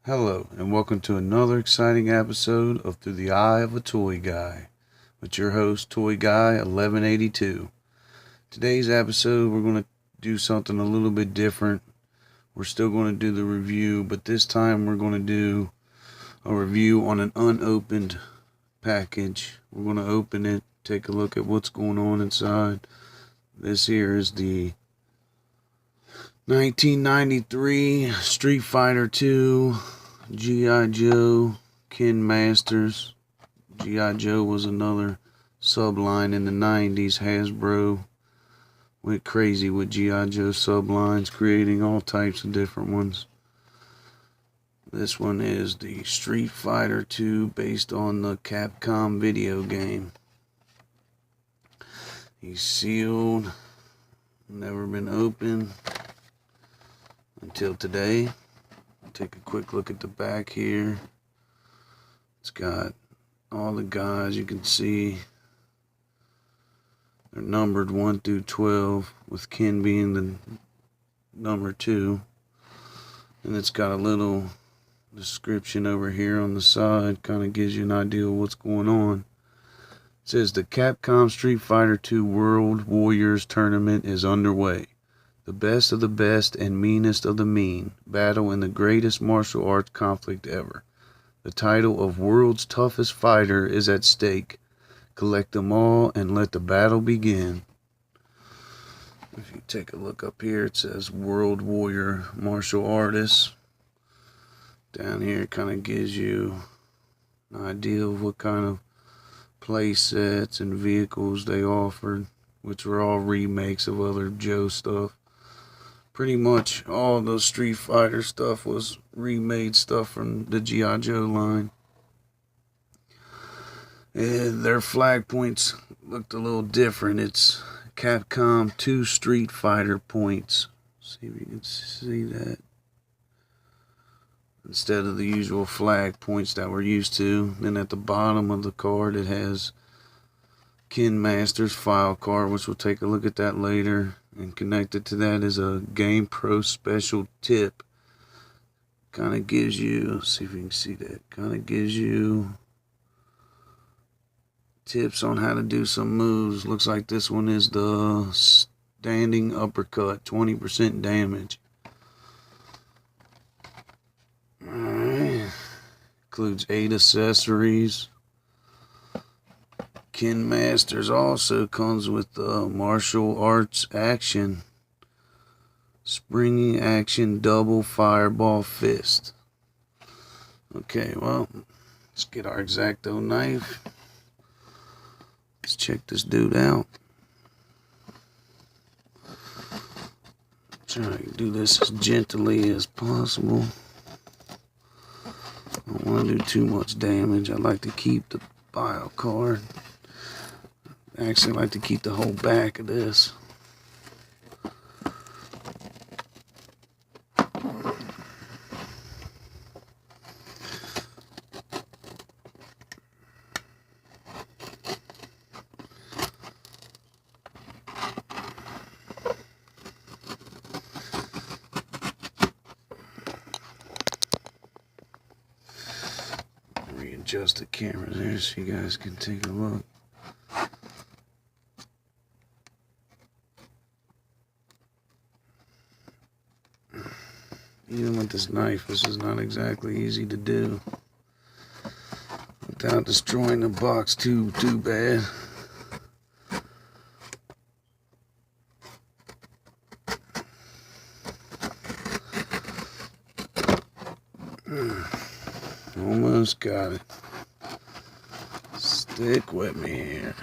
Hello, and welcome to another exciting episode of Through the Eye of a Toy Guy with your host, Toy Guy 1182. Today's episode, we're going to do something a little bit different. We're still going to do the review, but this time we're going to do a review on an unopened package. We're going to open it, take a look at what's going on inside. This here is the 1993 Street Fighter II G.I.Joe Ken Masters. G.I.Joe was another subline in the 90s. Hasbro went crazy with G.I.Joe sublines, creating all types of different ones. This one is the Street Fighter II based on the Capcom video game. He's sealed, never been opened until today. Take a quick look at the back here. It's got all the guys you can see. They're numbered 1 through 12, with Ken being the number 2. And it's got a little description over here on the side, kind of gives you an idea of what's going on. It says the Capcom Street Fighter II World Warriors Tournament is underway. The best of the best and meanest of the mean battle in the greatest martial arts conflict ever. The title of World's Toughest Fighter is at stake. Collect them all and let the battle begin. If you take a look up here, it says World Warrior Martial Artists. Down here it kind of gives you an idea of what kind of play sets and vehicles they offered, which were all remakes of other Joe stuff. Pretty much all the Street Fighter stuff was remade stuff from the G.I. Joe line. And their flag points looked a little different. It's Capcom 2 Street Fighter points. See if you can see that. Instead of the usual flag points that we're used to. Then at the bottom of the card it has Ken Masters file card, which we'll take a look at that later. And connected to that is a Game Pro special tip. Kind of gives you, see if you can see that, kind of gives you tips on how to do some moves. Looks like this one is the standing uppercut, 20% damage. Alright. Includes 8 accessories. Ken Masters also comes with the martial arts action. Springing action double fireball fist. Okay, well, let's get our X-Acto knife. Let's check this dude out. Try to do this as gently as possible. I don't want to do too much damage. I like to keep the bio card. I actually like to keep the whole back of this. Readjust the camera there so you guys can take a look. Even with this knife, this is not exactly easy to do without destroying the box too bad. Almost got it. Stick with me here.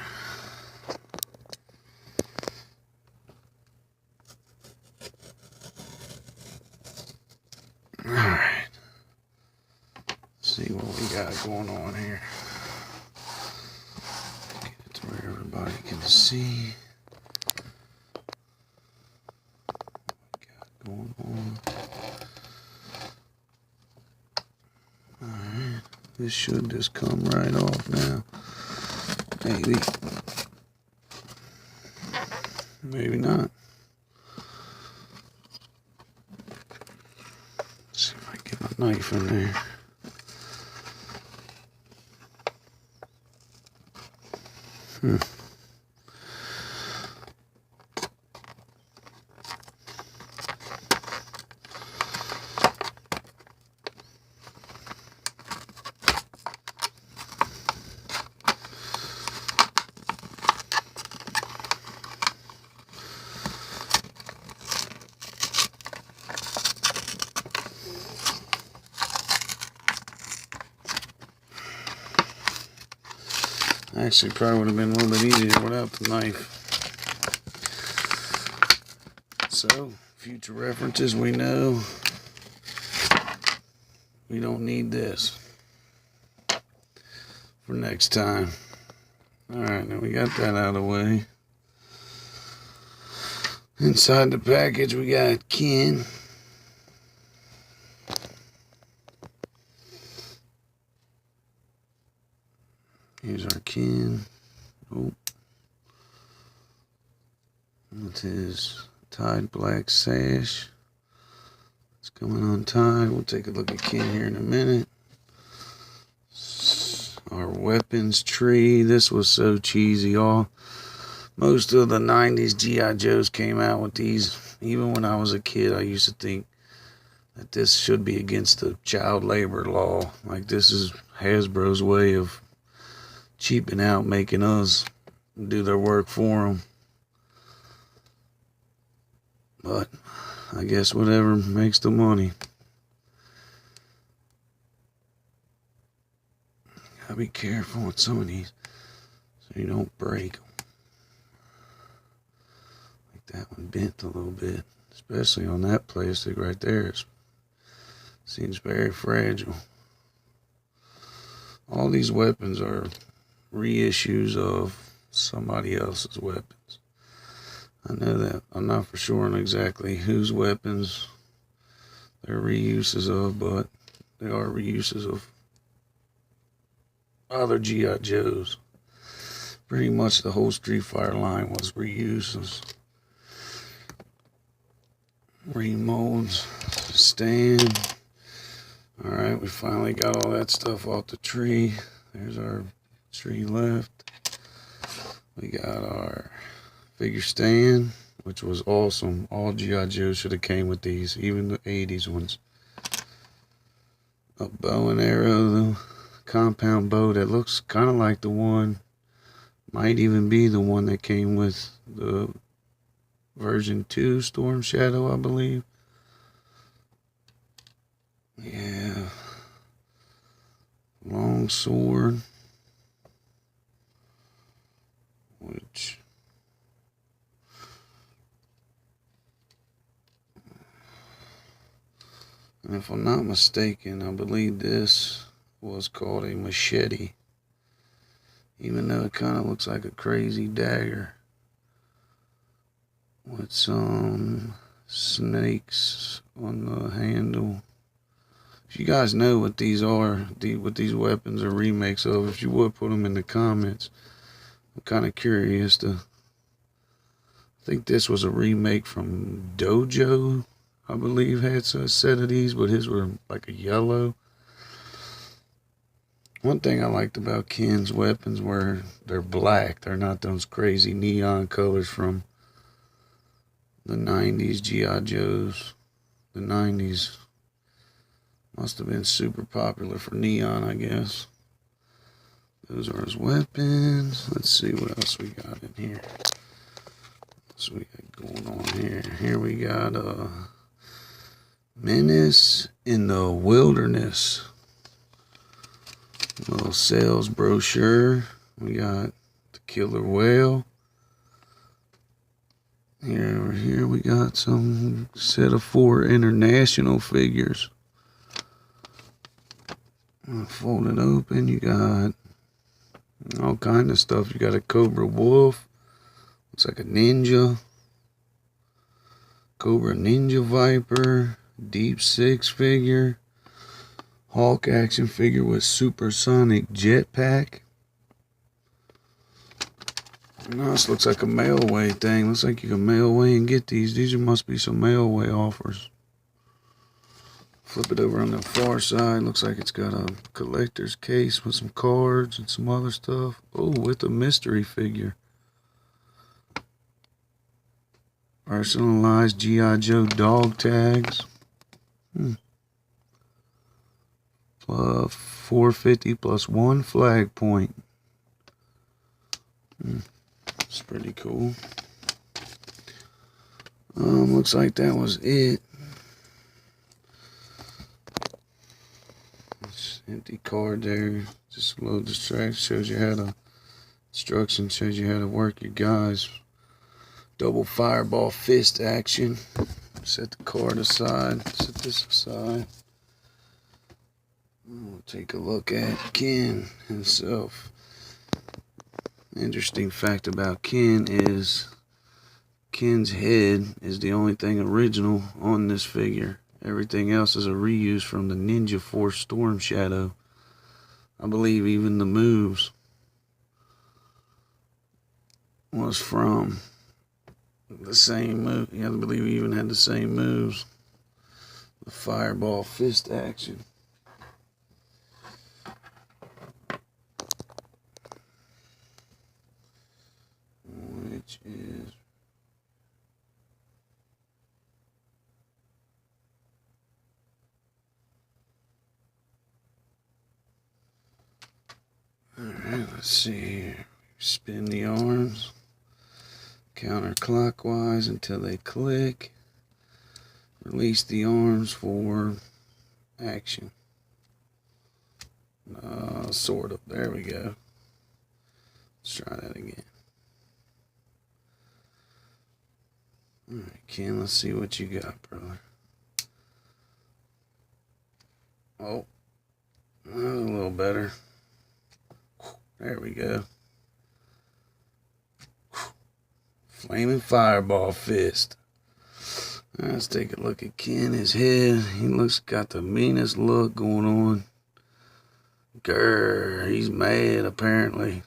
Alright. See what we got going on here. Get it to where everybody can see what we got going on. Alright. This should just come right off now. Maybe. Maybe not. See if I get my knife in there. Actually, probably would have been a little bit easier without the knife. So, future references, we know we don't need this for next time. Alright, now we got that out of the way. Inside the package, we got Ken. Here's our Ken. Oh. With his tied black sash. It's coming untied. We'll take a look at Ken here in a minute. Our weapons tree. This was so cheesy. Most of the 90s G.I. Joes came out with these. Even when I was a kid, I used to think that this should be against the child labor law. Like, this is Hasbro's way of cheaping out, making us do their work for them. But I guess whatever makes the money. Gotta be careful with some of these so you don't break them. Like that one bent a little bit, especially on that plastic right there. It seems very fragile. All these weapons are reissues of somebody else's weapons. I know that. I'm not for sure on exactly whose weapons they're reuses of, but they are reuses of other G.I. Joes. Pretty much the whole Street Fighter line was reuses. Remolds. Stand. Alright, we finally got all that stuff off the tree. There's our tree left. We got our figure stand, which was awesome. All G.I. Joe should have came with these, even the 80s ones. A bow and arrow, the compound bow that looks kind of like the one, might even be the one that came with the version 2 Storm Shadow, I believe. Yeah. Long sword. Which, and if I'm not mistaken, I believe this was called a machete, even though it kind of looks like a crazy dagger with some snakes on the handle. If you guys know what these are, what these weapons are remakes of, if you would put them in the comments. I'm kind of curious to. I think this was a remake from Dojo, I believe, had a set of these, but his were like a yellow. One thing I liked about Ken's weapons were they're black. They're not those crazy neon colors from the 90s G.I. Joes. The 90s must have been super popular for neon, I guess. Those are his weapons. Let's see what else we got in here. What's we got going on here? Here we got Menace in the Wilderness. A little sales brochure. We got the Killer Whale. Here we got some set of 4 international figures. Fold it open. You got all kind of stuff. You got a Cobra Wolf. Looks like a ninja. Cobra Ninja Viper. Deep Six figure. Hulk action figure with supersonic jetpack. Now this looks like a mail away thing. Looks like you can mail away and get these. These must be some mail away offers. Flip it over on the far side. Looks like it's got a collector's case with some cards and some other stuff. Oh, with a mystery figure. Personalized G.I.Joe dog tags. Plus 450 plus 1 flag point. It's pretty cool. Looks like that was it. Empty card there, just a little distraction. Shows you how to instruction, shows you how to work your guys. Double fireball fist action. Set the card aside, set this aside. We'll take a look at Ken himself. Interesting fact about Ken is Ken's head is the only thing original on this figure. Everything else is a reuse from the Ninja Force Storm Shadow. I believe even the moves was from the same move. Yeah, I believe he even had the same moves. The fireball fist action. Which is alright, let's see here. Spin the arms counterclockwise until they click. Release the arms for action. Sort of. There we go. Let's try that again. Alright, Ken, let's see what you got, brother. Oh, that was a little better. There we go. Flaming fireball fist. Let's take a look at Ken. His head, he got the meanest look going on. Grr, he's mad apparently.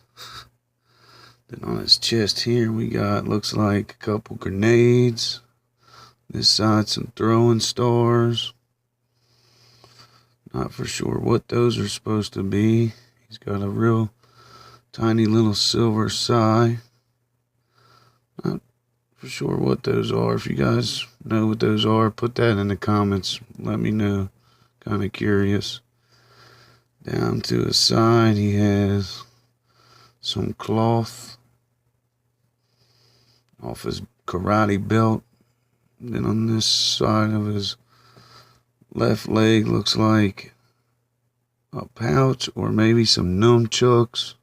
Then on his chest here we got, looks like a couple grenades. This side some throwing stars. Not for sure what those are supposed to be. He's got a real tiny little silver sigh. Not for sure what those are. If you guys know what those are, put that in the comments. Let me know. Kind of curious. Down to his side he has some cloth off his karate belt. Then on this side of his left leg looks like a pouch or maybe some nunchucks.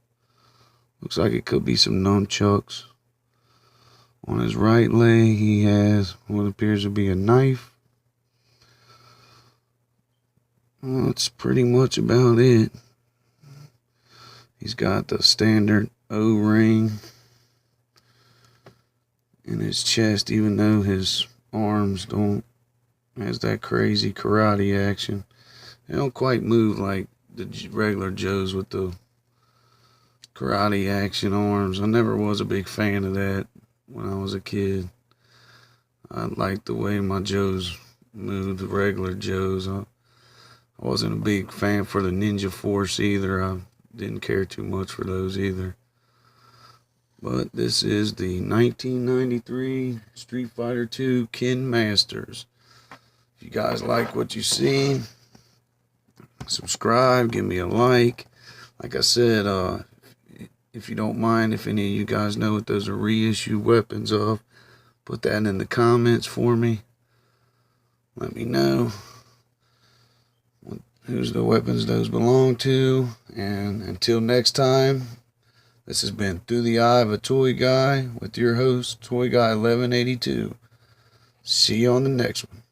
Looks like it could be some nunchucks. On his right leg he has what appears to be a knife. Well, that's pretty much about it. He's got the standard O-ring in his chest, even though his arms don't has that crazy karate action. They don't quite move like the regular Joes with the karate action arms. I never was a big fan of that when I was a kid. I liked the way my Joes moved, the regular Joes. I wasn't a big fan for the Ninja Force either. I didn't care too much for those either. But this is the 1993 Street Fighter II Ken Masters. If you guys like what you see, subscribe, give me a like. Like I said, if you don't mind, if any of you guys know what those are reissue weapons of, put that in the comments for me. Let me know whose the weapons those belong to. And until next time, this has been Through the Eye of a Toy Guy with your host, Toy Guy 1182. See you on the next one.